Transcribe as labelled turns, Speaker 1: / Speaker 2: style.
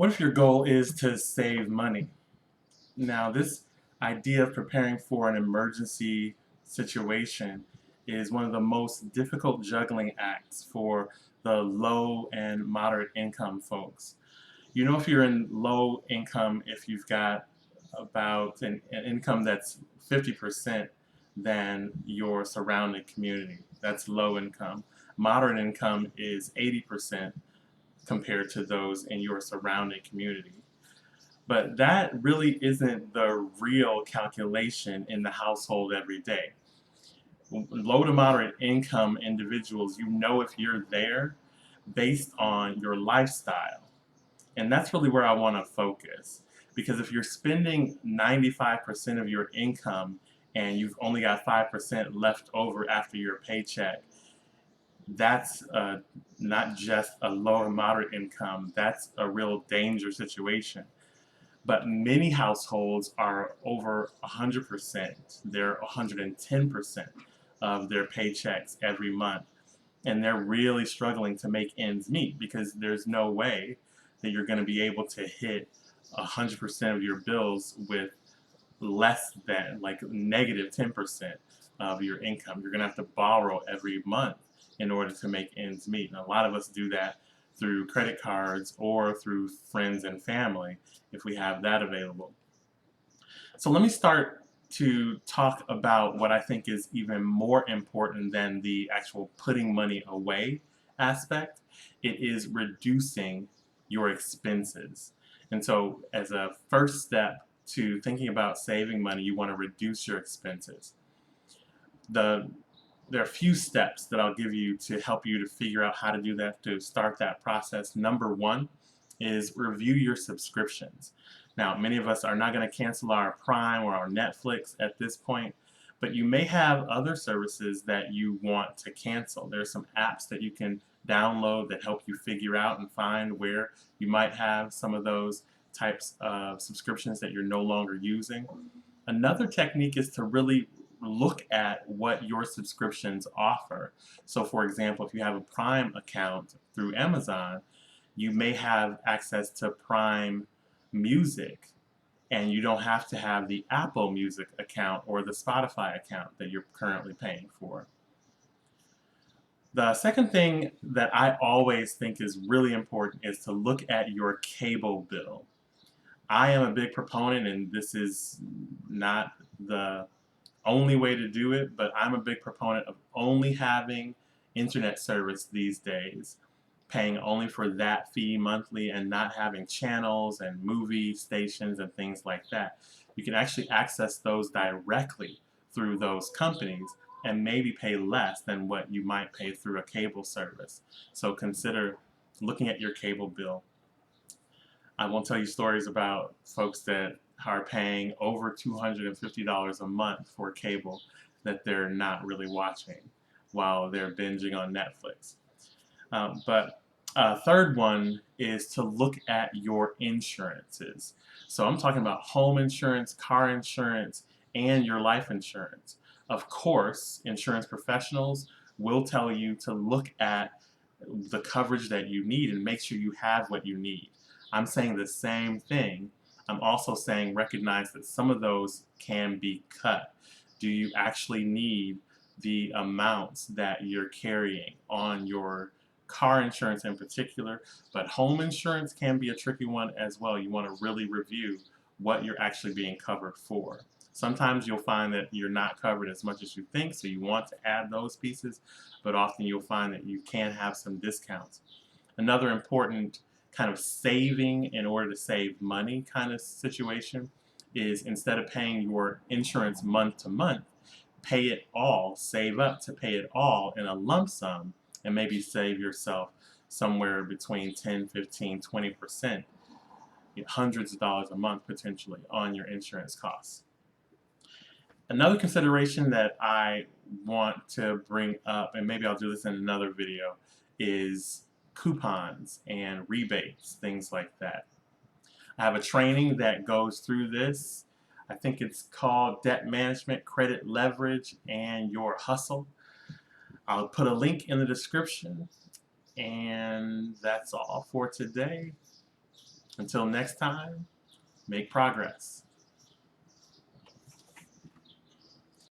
Speaker 1: What if your goal is to save money? Now, this idea of preparing for an emergency situation is one of the most difficult juggling acts for the low and moderate income folks. You know, if you're in low income, if you've got about an income that's 50% than your surrounding community, that's low income. Moderate income is 80% compared to those in your surrounding community. But that really isn't the real calculation in the household every day. Low to moderate income individuals, you know if you're there based on your lifestyle. And that's really where I want to focus. Because if you're spending 95% of your income and you've only got 5% left over after your paycheck, that's not just a low and moderate income, that's a real danger situation. But many households are over 100%. They're 110% of their paychecks every month. And they're really struggling to make ends meet because there's no way that you're going to be able to hit 100% of your bills with less than, like, negative 10% of your income. You're going to have to borrow every month in order to make ends meet. And a lot of us do that through credit cards or through friends and family if we have that available. So let me start to talk about what I think is even more important than the actual putting money away aspect. It is reducing your expenses. And so as a first step to thinking about saving money, you want to reduce your expenses. There are a few steps that I'll give you to help you to figure out how to do that, to start that process. Number one is review your subscriptions. Now, many of us are not going to cancel our Prime or our Netflix at this point, but you may have other services that you want to cancel. There are some apps that you can download that help you figure out and find where you might have some of those types of subscriptions that you're no longer using. Another technique is to really look at what your subscriptions offer. So for example, if you have a Prime account through Amazon, you may have access to Prime Music, and you don't have to have the Apple Music account or the Spotify account that you're currently paying for. The second thing that I always think is really important is to look at your cable bill. I am a big proponent, and this is not the only way to do it, but I'm a big proponent of only having internet service these days, paying only for that fee monthly and not having channels and movie stations and things like that. You can actually access those directly through those companies and maybe pay less than what you might pay through a cable service. So consider looking at your cable bill. I won't tell you stories about folks that are paying over $250 a month for cable that they're not really watching while they're binging on Netflix. But third one is to look at your insurances. So I'm talking about home insurance, car insurance, and your life insurance. Of course, insurance professionals will tell you to look at the coverage that you need and make sure you have what you need. I'm saying the same thing. I'm also saying recognize that some of those can be cut. Do you actually need the amounts that you're carrying on your car insurance in particular? But home insurance can be a tricky one as well. You want to really review what you're actually being covered for. Sometimes you'll find that you're not covered as much as you think, so you want to add those pieces, but often you'll find that you can have some discounts. Another important kind of saving in order to save money kind of situation is, instead of paying your insurance month to month, pay it all, save up to pay it all in a lump sum, and maybe save yourself somewhere between 10, 15, 20%, hundreds of dollars a month potentially on your insurance costs. Another consideration that I want to bring up, and maybe I'll do this in another video, is coupons and rebates, things like that. I have a training that goes through this. I think it's called Debt Management, Credit Leverage, and Your Hustle. I'll put a link in the description, and that's all for today. Until next time, make progress.